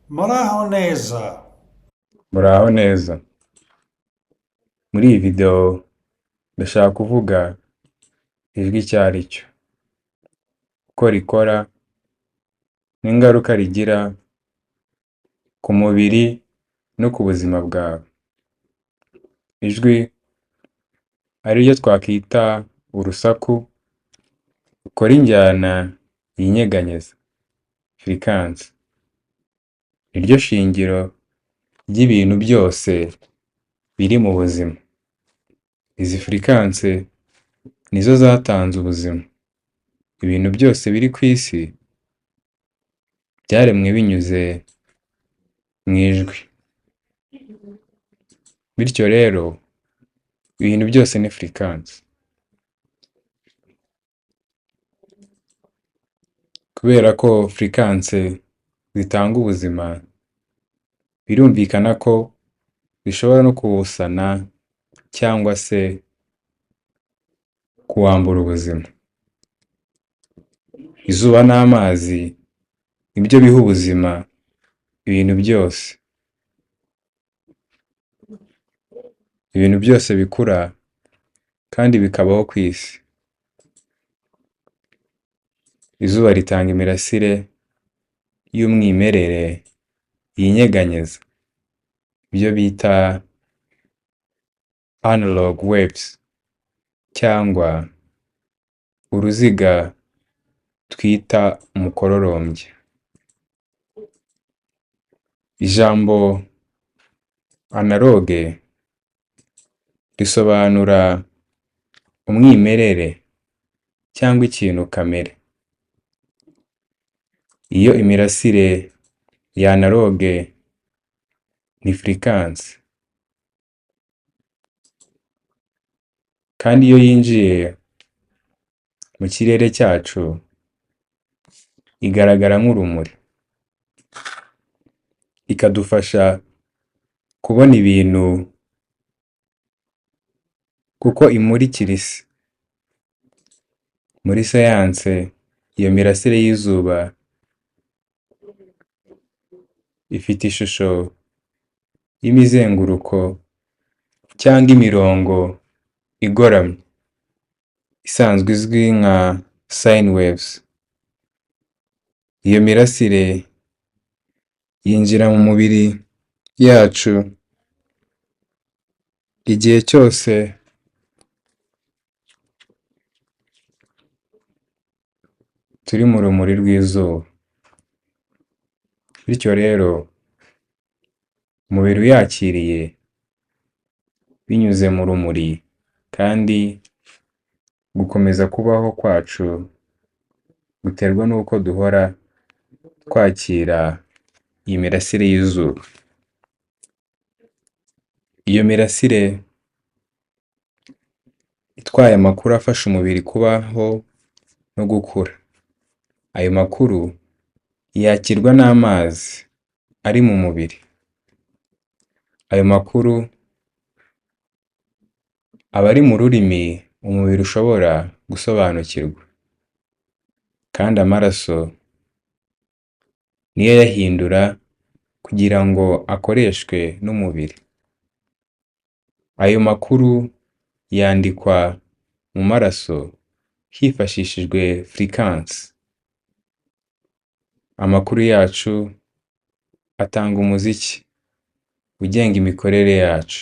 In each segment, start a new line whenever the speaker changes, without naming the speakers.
Muraho neza.
Muraho neza. Muri iyi video ndashaka kuvuga ijwi icyo ari cyo, uko rikora n'ingaruka rigira ku mubiri no ku buzima bwawe. Ijwi ari ryo twakwita urusaku rukora injyana yinyeganyeza, firikansi. Ni ryo shingiro ry'ibintu byose biri mu buzima. Izi firikansi nizo zatanze ubuzima. Ibintu byose biri ku isi byaremwe binyuze mu ijwi. Bityo rero ibintu byose ni firikansi. Kubera ko firikansi zitanga ubuzima, birumvikana ko bishobora no kuwusana cyangwa se kuwambura ubuzima. Izuba n'amazi nibyo biha ubuzima ibintu byose. Ibintu byose bikura kandi bikabaho ku isi. Izuba ritanga imirasire y'umwimerere yinyeganyeza, ibyo bita analog waves cyangwa uruziga twita umukororombya. Ijambo analogue risobanura umwimerere cyangwa ikintu kamere. Iyo imirasire ya analogue ni firikansi, kandi iyo yinjiye mu kirere cyacu igaragara nk'urumuri, ikadufasha kubona ibintu kuko imurikira isi. Muri siyanse iyo mirasire y'izuba ifite ishusho y'imizenguruko cyangwa imirongo igoramye, isanzwe izwi nka sine waves. Iyo mirasire yinjira mu mubiri yacu igihe cyose turi mu rumuri rw'izuba. Bityo rero umubiri uyakiriye binyuze mu rumuri, kandi gukomeza kubaho kwacu guterwa n'uko duhora twakira iyi mirasire y'izuba. Iyo mirasire itwaye amakuru afasha umubiri kubaho no gukura. Ayo makuru yakirwa n'amazi ari mu mubiri. Ayo makuru aba ari mu rurimi umubiri ushobora gusobanukirwa, kandi amaraso niyo ayahindura kugira ngo akoreshwe n'umubiri. Ayo makuru yandikwa mu maraso hifashishijwe firikansi. Amakuru yacu atanga umuziki ugenga imikorere yacu.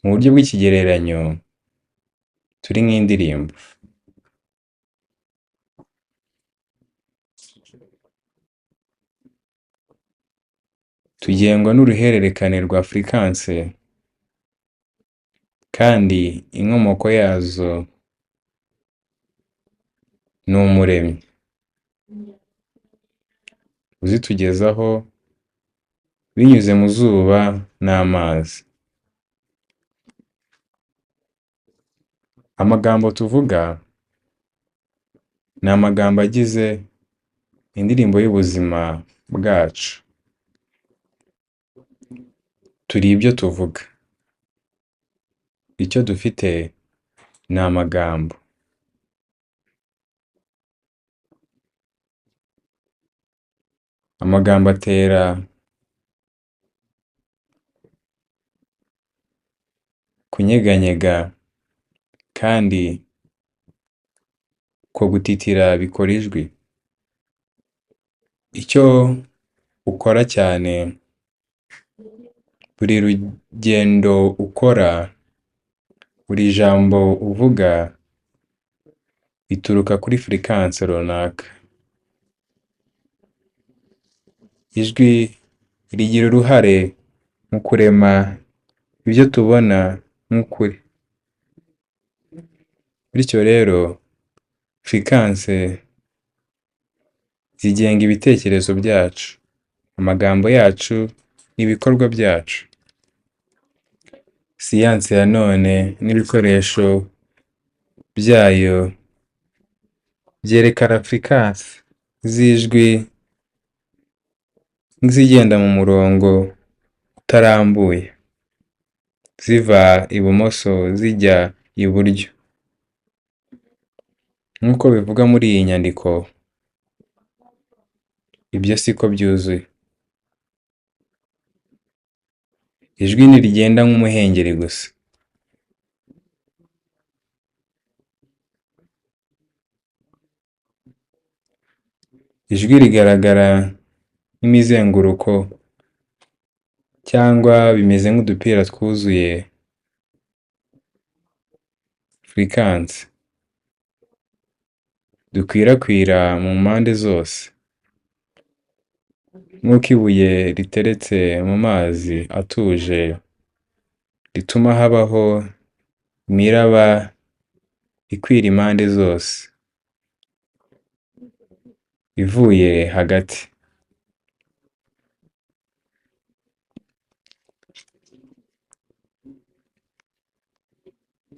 Mu buryo bw'ikigereranyo turi nk'indirimbo. Tugengwa n'uruhererekane rwa firikansi, kandi inkomoko yazo ni Umuremyi uzitugezaho binyuze mu zuba n'amazi. Amagambo tuvuga ni amagambo agize indirimbo y'ubuzima bwacu. Turi ibyo tuvuga. Icyo dufite ni amagambo. Amagambo atera kunyeganyega kandi ko gutitira bikora ijwi. Icyo ukora cyane, buri rugendo ukora, buri jambo uvuga bituruka kuri fréquence runaka. Ijwi rigira uruhare mu kurema ibyo tubona nk'ukuri. Bityo rero, fréquence zigenga ibitekerezo byacu, amagambo yacu n'ibikorwa byacu. Siyansi ya none n'ibikoresho byayo byerekana fréquence z'ijwi nk'izigenda mu murongo utarambuye, ziva ibumoso zijya iburyo. Nk'uko bivuga muri iyi nyandiko, ibyo siko byuzuye. Ijwi ntirigenda nk'umuhengeri gusa. Ijwi rigaragara nk'imizenguruko cyangwa bimeze nk'udupira twuzuye fréquence dukwirakwira mu mpande zose. Nk'uko ibuye riteretse mu mazi atuje rituma habaho imiraba ikwira impande zose ivuye hagati.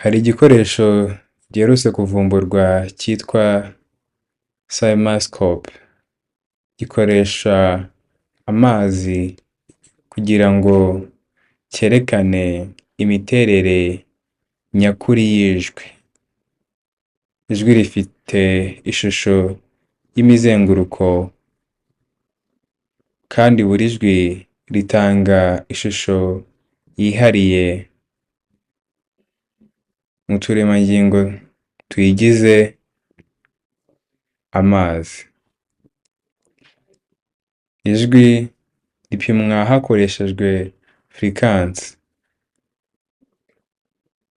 Hari igikoresho giherutse kuvumburwa cyitwa seismoscope. Gikoresha amazi kugira ngo cyerekane imiterere nyakuri y'ijwi. Ijwi rifite ishusho y'imizenguruko kandi buri jwi ritanga ishusho yihariye mu turemangingo tuyigize amazi. Ijwi ripimwa hakoreshejwe fréquence,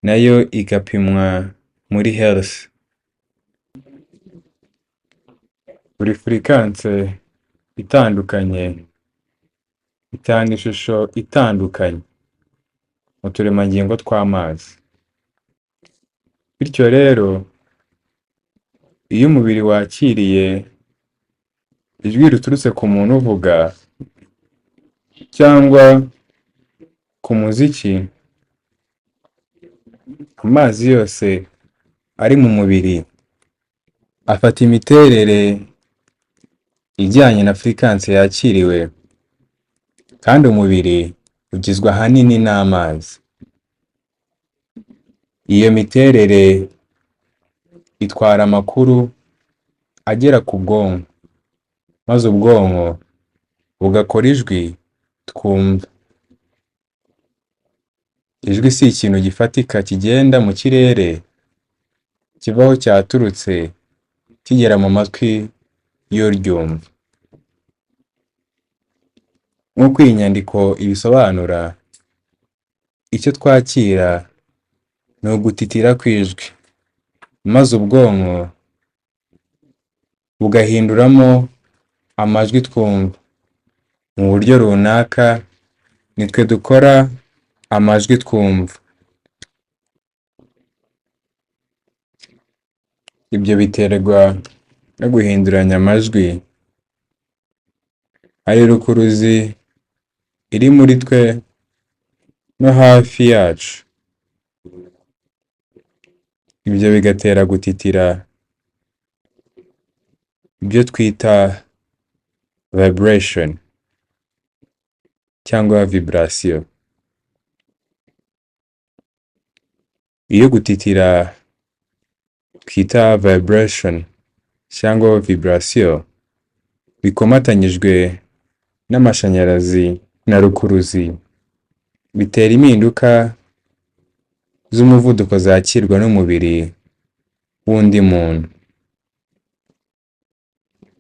nayo igapimwa muri hertz. Buri fréquence itandukanye itanga ishusho itandukanye mu turemangingo tw'amazi. Bityo rero, iyo umubiri wakiriye ijwi riturutse ku muntu uvuga cyangwa ku muziki, amazi yose ari mu mubiri afata imiterere ijyanye na fréquence yakiriwe, kandi umubiri ugizwe ahanini n'amazi. Iyo miterere itwara amakuru agera ku bwonko, maze ubwonko bugakora ijwi twumva. Ijwi si ikintu gifatika kigenda mu kirere kivaho cyaturutse kigera mu matwi y'uryumva. Nk'uko iyi nyandiko ibisobanura, icyo twakira ni ugutitira kw'ijwi, maze ubwonko bugahinduramo amajwi twumva. Mu buryo runaka nitwe dukora amajwi twumva. Ibyo biterwa no guhinduranya amajwi ari rukuruzi iri muri twe no hafi yacu. Ibyo bigatera gutitira, ibyo twita vibration cyangwa vibration. Iyo gutitira twita vibration cyangwa vibration bikomatanyijwe n'amashanyarazi na rukuruzi bitera impinduka z'umuvuduko zakirwa n'umubiri w'undi muntu.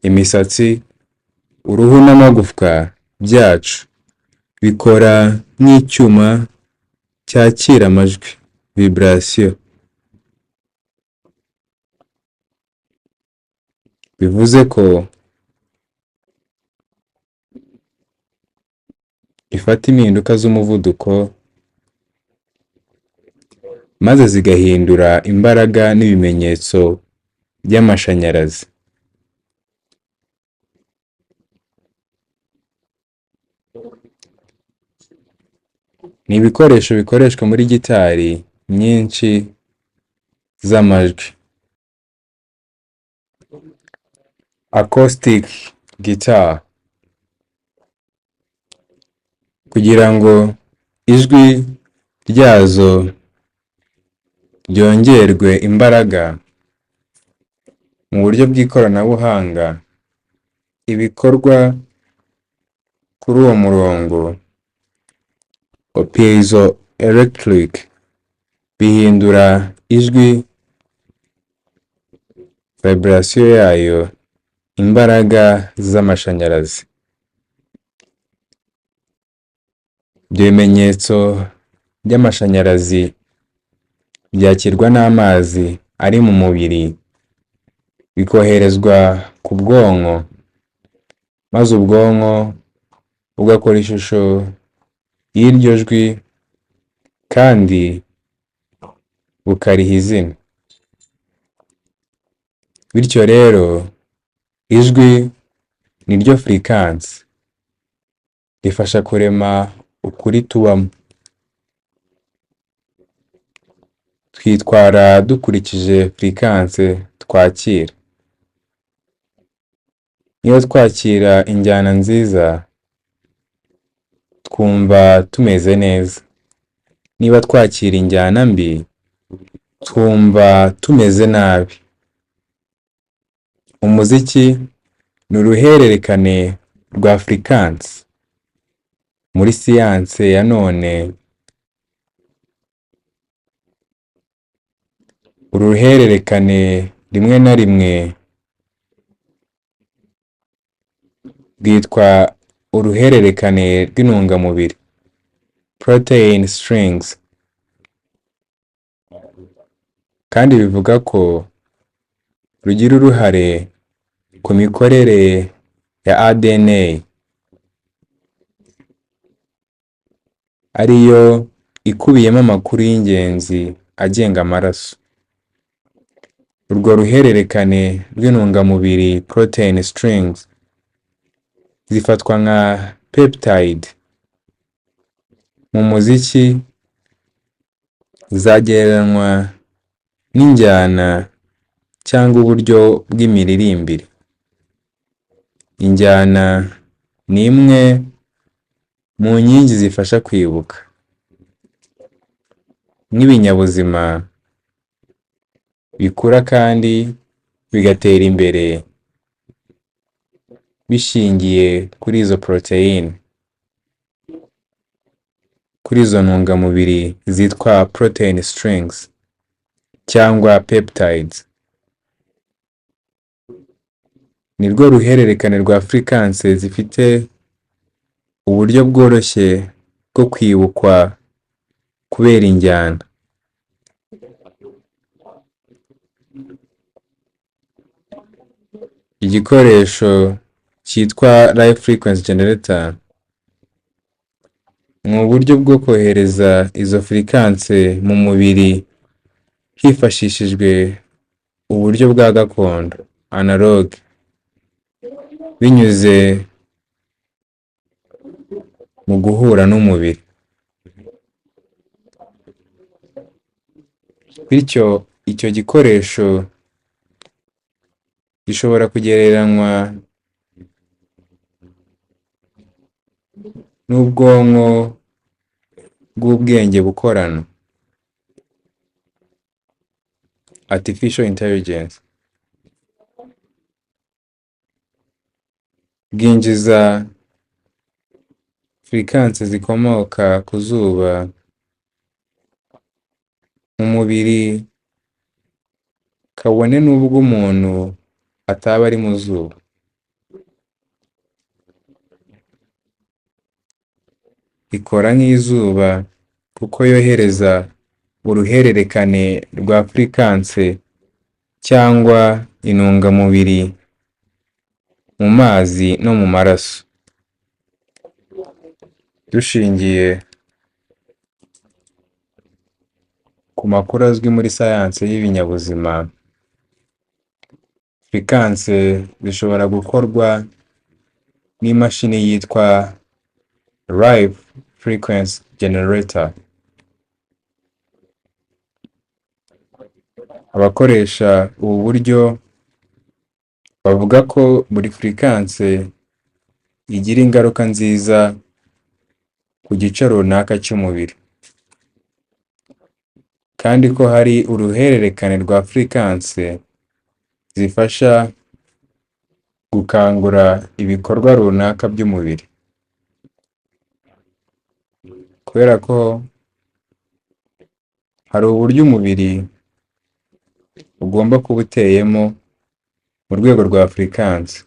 Imisatsi, uruhu n'amagufwa byacu bikora nk'icyuma cyakira amajwi, vibration. Bivuze ko ifata impinduka z'umuvuduko maze zigahindura imbaraga n'ibimenyetso by'amashanyarazi. Ni ibikoresho bikoreshwa muri gitari nyinshi z'amajwi. Acoustic guitar. Kugira ngo ijwi ryazo ryongerwe imbaraga mu buryo bw'ikoranabuhanga, ibikorwa kuri uwo murongo piezoelectric bihindura ijwi vibration yayo imbaraga z'amashanyarazi. Ibyo bimenyetso by'amashanyarazi byakirwa n'amazi ari mu mubiri bikoherezwa ku bwonko, maze ubwonko bugakora ishusho y'iryo jwi kandi bukariha izina. Bityo rero ijwi ni ryo fréquence rifasha kurema ukuri tubamo. Twitwara dukurikije fréquence twakira. Niba twakira injyana nziza, twumva tumeze neza. Niba twakira injyana mbi, twumva tumeze nabi. Umuziki ni uruhererekane rwa fréquence. Muri siyanse ya none, uruhererekane rimwe na rimwe rwitwa uruhererekane rw'intungamubiri, protein strings, kandi bivuga ko rugira uruhare ku mikorere ya ADN, ariyo ikubiyemo amakuru y'ingenzi agenga amaraso. Urwo ruhererekane rw'intungamubiri protein strings zifatwa nka peptide. Mu muziki zagereranywa n'injyana cyangwa uburyo bw'imiririmbire. Injyana ni imwe mu nkingi zifasha kwibuka. Nk'ibinyabuzima bikura kandi bigatera imbere bishingiye kuri izo protein, kuri izo ntungamubiri zitwa protein strings cyangwa peptides. Ni rwo ruhererekane rwa fréquence zifite uburyo bworoshye bwo kwibukwa kubera injyana. Igikoresho cyitwa live frequency generator mu buryo bwo kohereza izo fréquence mu mubiri hifashishijwe uburyo bwa gakondo analog, binyuze mu guhura n'umubiri. Bityo icyo gikoresho gishobora kugereranywa n'ubwonko bw'ubwenge bukorano, artificial intelligence. Bwinjiza furikanse zikomoka ku zuba mu mubiri, kabone n'ubwo umuntu ataba ari mu zuba. Ikora nk'izuba kuko yohereza uruhererekane rwa furikanse cyangwa intungamubiri mu mazi no mu maraso. Dushingiye ku makuru azwi muri sayanse y'ibinyabuzima, furikanse zishobora gukorwa n'imashini yitwa Ry'Ifitemo. Abakoresha ubu buryo bavuga ko buri furikanse igira ingaruka nziza ku gice runaka cy'umubiri, kandi ko hari uruhererekane rwa furikanse zifasha gukangura ibikorwa runaka by'umubiri. Kubera ko hari uburyo umubiri ugomba kuba uteyemo mu rwego rwa furikanse.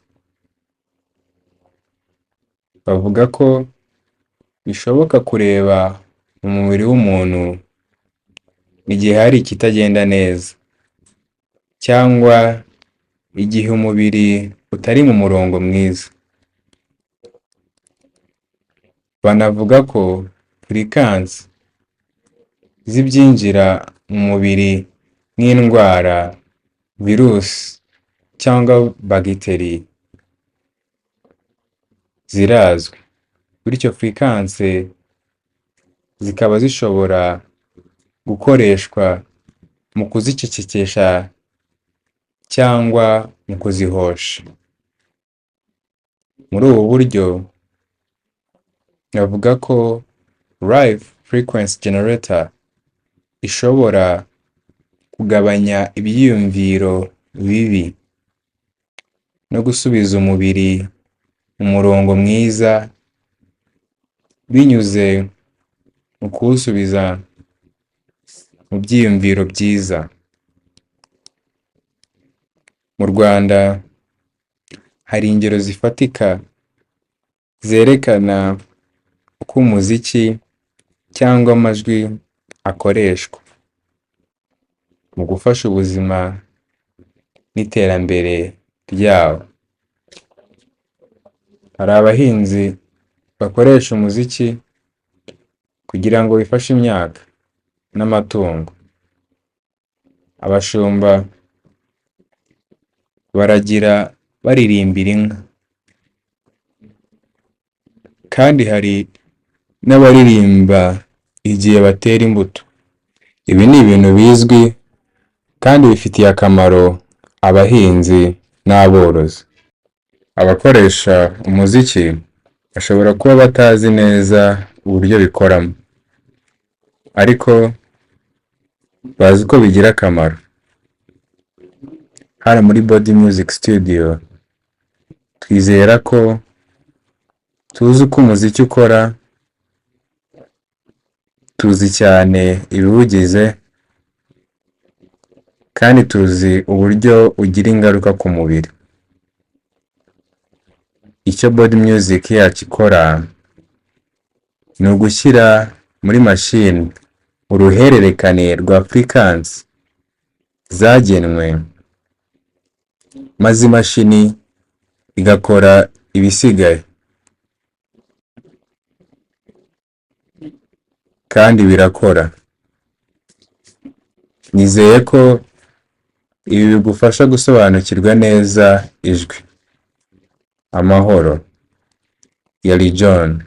Bavuga ko bishoboka kureba mu mubiri w'umuntu igihe hari ikitagenda neza, cyangwa igihe umubiri utari mu murongo mwiza. Banavuga ko furikanse z'ibyinjira mu mubiri nk'indwara, virusi cyangwa bagiteri zirazwi, bityo furikanse zikaba zishobora gukoreshwa mu kuzicecekesha cyangwa mu kuzihosha. Muri ubu buryo bavuga ko Ry'Ifitemo ishobora kugabanya ibyiyumviro bibi no gusubiza umubiri mu murongo mwiza binyuze mu kuwusubiza mu byiyumviro byiza. Mu Rwanda hari ingero zifatika zerekana uko umuziki cyangwa amajwi akoreshwa mu gufasha ubuzima n'iterambere ryawo. Hari abahinzi bakoresha umuziki kugira ngo bifashe imyaka n'amatungo. Abashumba baragira baririmbira inka, kandi hari n'abaririmba igihe batera imbuto. Ibi ni ibintu bizwi kandi bifitiye akamaro abahinzi n'aborozi. Abakoresha umuziki bashobora kuba batazi neza uburyo bikoramo, ariko bazi ko bigira akamaro. Hano muri Body Music Studio twizera ko tuzi uko umuziki ukora, tuzi cyane ibiwugize, kandi tuzi uburyo ugira ingaruka ku mubiri. Icyo Body Music yacu ikora ni ugushyira muri mashini uruhererekane rwa furikanse zagenwe, maze imashini igakora ibisigaye. Kandi birakora. Nizeye ko ibi bigufasha gusobanukirwa neza ijwi. Amahoro. Yari John.